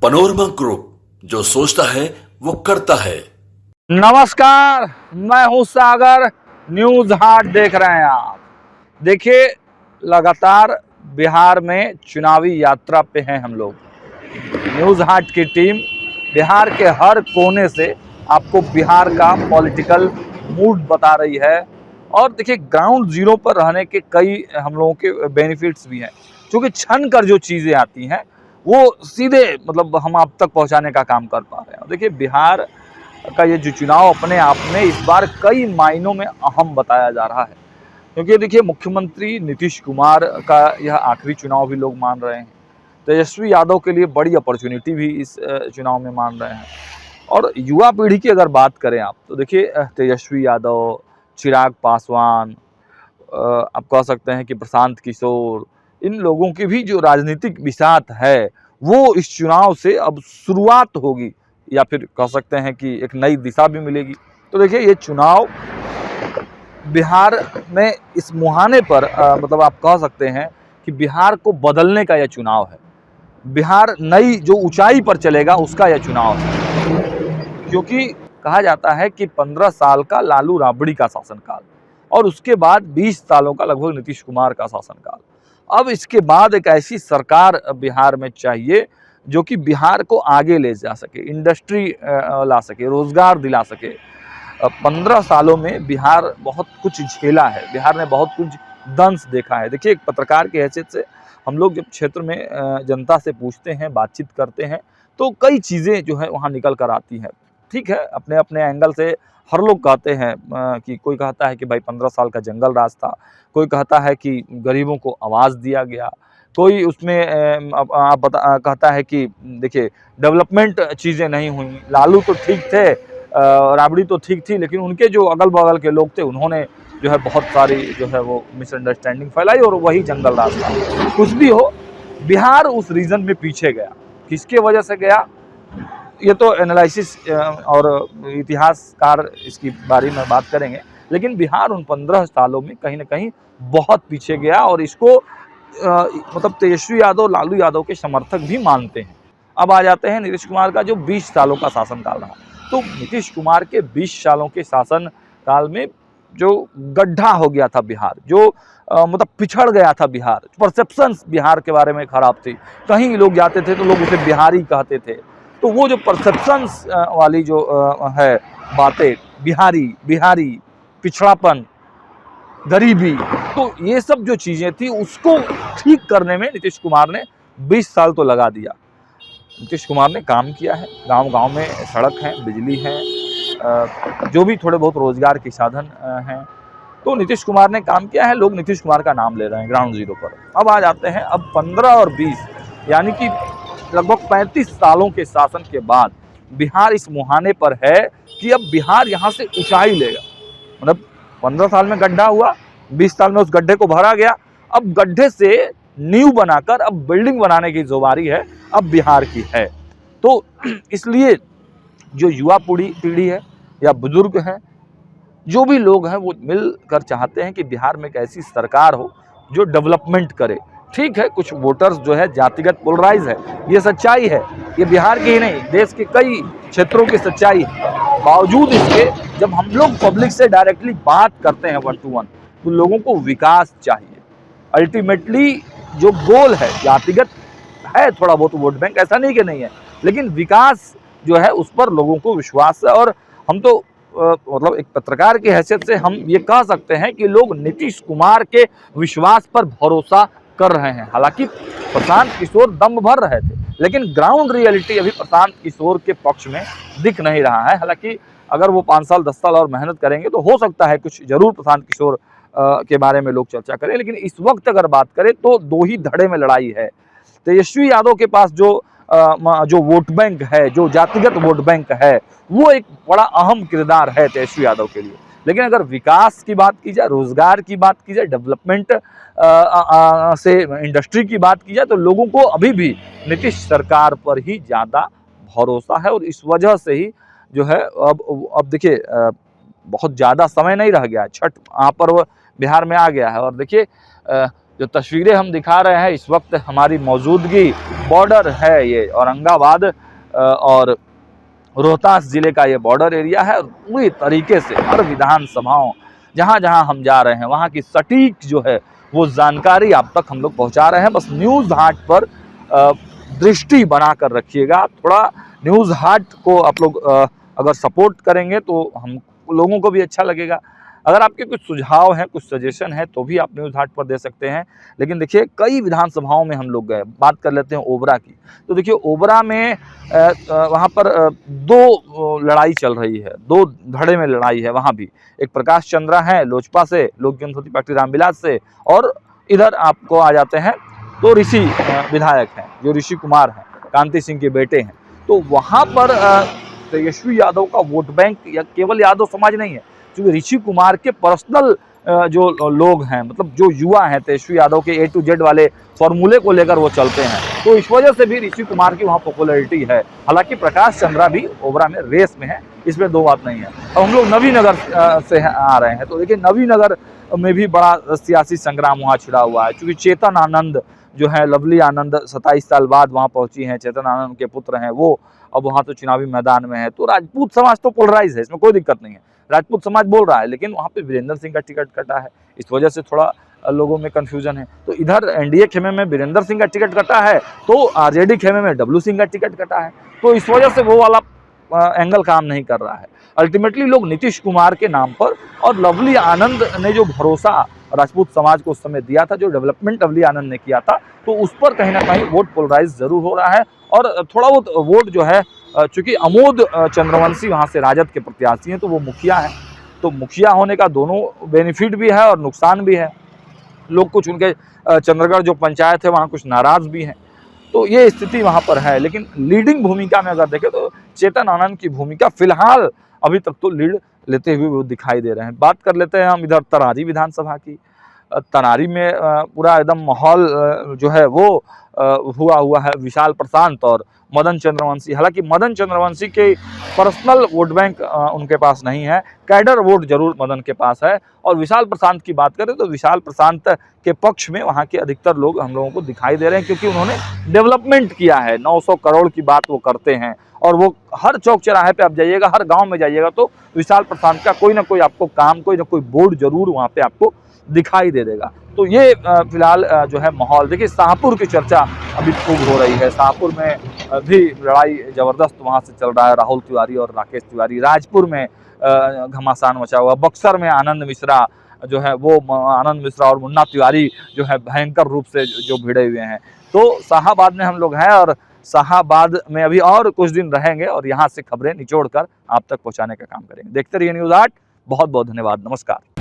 Panorama group, जो सोचता है वो करता है। नमस्कार, मैं हूं सागर। न्यूज हाट देख रहे हैं आप। देखिए, लगातार बिहार में चुनावी यात्रा पे हैं हम लोग। न्यूज हाट की टीम बिहार के हर कोने से आपको बिहार का पॉलिटिकल मूड बता रही है। और देखिए, ग्राउंड जीरो पर रहने के कई हम लोगों के बेनिफिट्स भी हैं, क्योंकि छन कर जो चीज़ें आती हैं वो सीधे मतलब हम आप तक पहुंचाने का काम कर पा रहे हैं। देखिए, बिहार का ये जो चुनाव अपने आप में इस बार कई मायनों में अहम बताया जा रहा है, क्योंकि देखिए, मुख्यमंत्री नीतीश कुमार का यह आखिरी चुनाव भी लोग मान रहे हैं। तेजस्वी यादव के लिए बड़ी अपॉर्चुनिटी भी इस चुनाव में मान रहे हैं। और युवा पीढ़ी की अगर बात करें आप, तो देखिए, तेजस्वी यादव, चिराग पासवान, आप कह सकते हैं कि प्रशांत किशोर, इन लोगों की भी जो राजनीतिक बिसात है वो इस चुनाव से अब शुरुआत होगी, या फिर कह सकते हैं कि एक नई दिशा भी मिलेगी। तो देखिए, ये चुनाव बिहार में इस मुहाने पर मतलब आप कह सकते हैं कि बिहार को बदलने का यह चुनाव है। बिहार नई जो ऊंचाई पर चलेगा उसका यह चुनाव है, क्योंकि कहा जाता है कि 15 साल का लालू राबड़ी का शासनकाल और उसके बाद 20 सालों का लगभग नीतीश कुमार का शासनकाल। अब इसके बाद एक ऐसी सरकार बिहार में चाहिए जो कि बिहार को आगे ले जा सके, इंडस्ट्री ला सके, रोजगार दिला सके। 15 सालों में बिहार बहुत कुछ झेला है, बिहार ने बहुत कुछ दंश देखा है। देखिए, एक पत्रकार की हैसियत से हम लोग जब क्षेत्र में जनता से पूछते हैं, बातचीत करते हैं, तो कई चीज़ें जो है वहाँ निकल कर आती हैं। ठीक है, अपने अपने एंगल से हर लोग कहते हैं कि कोई कहता है कि भाई 15 साल का जंगल राज था, कोई कहता है कि गरीबों को आवाज़ दिया गया, कोई उसमें कहता है कि देखिए, डेवलपमेंट चीज़ें नहीं हुई। लालू तो ठीक थे, राबड़ी तो ठीक थी, लेकिन उनके जो अगल बगल के लोग थे उन्होंने जो है बहुत सारी जो है वो मिसअंडरस्टैंडिंग फैलाई और वही जंगल राज था। कुछ भी हो, बिहार उस रीजन में पीछे गया। किसके वजह से गया, ये तो एनालिसिस और इतिहासकार इसकी बारे में बात करेंगे, लेकिन बिहार उन 15 सालों में कहीं ना कहीं बहुत पीछे गया। और इसको मतलब तेजस्वी यादव, लालू यादव के समर्थक भी मानते हैं। अब आ जाते हैं नीतीश कुमार का जो 20 सालों का शासनकाल रहा। तो नीतीश कुमार के 20 सालों के शासनकाल में जो गड्ढा हो गया था बिहार, जो मतलब पिछड़ गया था बिहार, परसेप्शंस बिहार के बारे में खराब थी। कहीं लोग जाते थे तो लोग उसे बिहारी कहते थे। तो वो जो परसेप्शंस वाली जो है बातें, बिहारी बिहारी, पिछड़ापन, गरीबी, तो ये सब जो चीज़ें थी उसको ठीक करने में नीतीश कुमार ने 20 साल तो लगा दिया। नीतीश कुमार ने काम किया है, गांव-गांव में सड़क है, बिजली है, जो भी थोड़े बहुत रोजगार के साधन हैं, तो नीतीश कुमार ने काम किया है। लोग नीतीश कुमार का नाम ले रहे हैं ग्राउंड जीरो पर। अब आ जाते हैं, अब 15 और 20 यानी कि लगभग 35 सालों के शासन के बाद बिहार इस मुहाने पर है कि अब बिहार यहाँ से ऊंचाई लेगा। मतलब 15 साल में गड्ढा हुआ, 20 साल में उस गड्ढे को भरा गया। अब गड्ढे से नींव बनाकर अब बिल्डिंग बनाने की जो बारी है अब बिहार की है। तो इसलिए जो युवा पीढ़ी है या बुजुर्ग हैं, जो भी लोग हैं, वो मिलकर चाहते हैं कि बिहार में एक ऐसी सरकार हो जो डेवलपमेंट करे। ठीक है, कुछ वोटर्स जो है जातिगत पोलराइज है, ये सच्चाई है, ये बिहार की ही नहीं देश के कई क्षेत्रों की सच्चाई है। बावजूद इसके जब हम लोग पब्लिक से डायरेक्टली बात करते हैं 1 to 1, तो लोगों को विकास चाहिए। अल्टीमेटली जो गोल है, जातिगत है थोड़ा बहुत वोट बैंक, ऐसा नहीं कि नहीं है, लेकिन विकास जो है उस पर लोगों को विश्वास है। और हम तो मतलब एक पत्रकार की हैसियत से हम ये कह सकते हैं कि लोग नीतीश कुमार के विश्वास पर भरोसा कर रहे हैं। हालांकि प्रशांत किशोर दम भर रहे थे, लेकिन ग्राउंड रियलिटी अभी प्रशांत किशोर के पक्ष में दिख नहीं रहा है। हालांकि अगर वो 5 साल 10 साल और मेहनत करेंगे तो हो सकता है कुछ जरूर प्रशांत किशोर के बारे में लोग चर्चा करें। लेकिन इस वक्त अगर बात करें तो 2 ही धड़े में लड़ाई है। तेजस्वी यादव के पास जो वोट बैंक है, जो जातिगत वोट बैंक है, वो एक बड़ा अहम किरदार है तेजस्वी यादव के लिए। लेकिन अगर विकास की बात की जाए, रोजगार की बात की जाए, डेवलपमेंट से इंडस्ट्री की बात की जाए, तो लोगों को अभी भी नीतीश सरकार पर ही ज़्यादा भरोसा है। और इस वजह से ही जो है अब देखिए, बहुत ज़्यादा समय नहीं रह गया है, छठ महापर्व बिहार में आ गया है। और देखिए, जो तस्वीरें हम दिखा रहे हैं इस वक्त, हमारी मौजूदगी बॉर्डर है ये औरंगाबाद और रोहतास जिले का ये बॉर्डर एरिया है। पूरी तरीके से हर विधानसभाओं जहाँ जहाँ हम जा रहे हैं वहाँ की सटीक जो है वो जानकारी आप तक हम लोग पहुँचा रहे हैं। बस न्यूज़ हाट पर दृष्टि बना कर रखिएगा। थोड़ा न्यूज़ हाट को आप लोग अगर सपोर्ट करेंगे तो हम लोगों को भी अच्छा लगेगा। अगर आपके कुछ सुझाव हैं, कुछ सजेशन है तो भी आप न्यूज़ हाट पर दे सकते हैं। लेकिन देखिए कई विधानसभाओं में हम लोग गए। बात कर लेते हैं ओबरा की। तो देखिए ओबरा में वहाँ पर दो लड़ाई चल रही है, दो धड़े में लड़ाई है। वहाँ भी एक प्रकाश चंद्रा है लोजपा से, लोक जनशक्ति पार्टी रामविलास से, और इधर आपको आ जाते हैं तो ऋषि विधायक हैं जो ऋषि कुमार हैं, कांति सिंह के बेटे हैं। तो वहाँ पर तेजस्वी यादव का वोट बैंक या केवल यादव समाज नहीं है, क्योंकि ऋषि कुमार के पर्सनल जो लोग हैं, मतलब जो युवा हैं तेजस्वी यादव के A to Z वाले फॉर्मूले को लेकर वो चलते हैं, तो इस वजह से भी ऋषि कुमार की वहाँ पॉपुलैरिटी है। हालांकि प्रकाश चंद्रा भी ओबरा में रेस में है, इसमें दो बात नहीं है। अब हम लोग नवीनगर से आ रहे हैं तो देखिए नवीनगर में भी बड़ा सियासी संग्राम वहाँ छिड़ा हुआ है, क्योंकि चेतन आनंद जो है, लवली आनंद 27 साल बाद वहाँ पहुंची हैं, चेतन आनंद के पुत्र हैं वो, अब वहाँ तो चुनावी मैदान में है। तो राजपूत समाज तो पोलराइज है, इसमें कोई दिक्कत नहीं है, राजपूत समाज बोल रहा है, लेकिन वहाँ पे वीरेंद्र सिंह का टिकट कटा है, इस वजह से थोड़ा लोगों में कंफ्यूजन है। तो इधर एनडीए खेमे में वीरेंद्र सिंह का टिकट कटा है, तो आरजेडी खेमे में डब्लू सिंह का टिकट कटा है, तो इस वजह से वो वाला एंगल काम नहीं कर रहा है। अल्टीमेटली लोग नीतीश कुमार के नाम पर, और लवली आनंद ने जो भरोसा राजपूत समाज को उस समय दिया था, जो डेवलपमेंट लवली आनंद ने किया था, तो उस पर कहीं ना कहीं वोट पोलराइज जरूर हो रहा है। और थोड़ा बहुत वोट जो है, चूंकि अमोद चंद्रवंशी वहाँ से राजद के प्रत्याशी हैं, तो वो मुखिया हैं, तो मुखिया होने का दोनों बेनिफिट भी है और नुकसान भी है। लोग कुछ उनके चंद्रगढ़ जो पंचायत है वहाँ कुछ नाराज भी हैं, तो ये स्थिति वहाँ पर है। लेकिन लीडिंग भूमिका में अगर देखें तो चेतन आनंद की भूमिका फिलहाल अभी तक तो लीड लेते हुए वो दिखाई दे रहे हैं। बात कर लेते हैं हम इधर तरारी विधानसभा की। तरारी में पूरा एकदम माहौल जो है वो हुआ है विशाल प्रशांत और मदन चंद्रवंशी। हालांकि मदन चंद्रवंशी के पर्सनल वोट बैंक उनके पास नहीं है, कैडर वोट जरूर मदन के पास है। और विशाल प्रशांत की बात करें तो विशाल प्रशांत के पक्ष में वहाँ के अधिकतर लोग हम लोगों को दिखाई दे रहे हैं, क्योंकि उन्होंने डेवलपमेंट किया है। 900 करोड़ की बात वो करते हैं, और वो हर चौक चौराहे पे आप जाइएगा, हर गांव में जाइएगा तो विशाल प्रशांत का कोई ना कोई आपको काम, कोई ना कोई बोर्ड जरूर वहाँ पे आपको दिखाई दे देगा। तो ये फिलहाल जो है माहौल। देखिए शाहपुर की चर्चा अभी खूब हो रही है, शाहपुर में भी लड़ाई जबरदस्त वहाँ से चल रहा है, राहुल तिवारी और राकेश तिवारी। राजपुर में घमासान मचा हुआ, बक्सर में आनंद मिश्रा जो है वो, आनंद मिश्रा और मुन्ना तिवारी जो है भयंकर रूप से जो भिड़े हुए हैं। तो शाहाबाद में हम लोग हैं और शाहाबाद में अभी और कुछ दिन रहेंगे और यहाँ से खबरें निचोड़ कर आप तक पहुँचाने का काम करेंगे। देखते रहिए न्यूज़ 8। बहुत बहुत धन्यवाद, नमस्कार।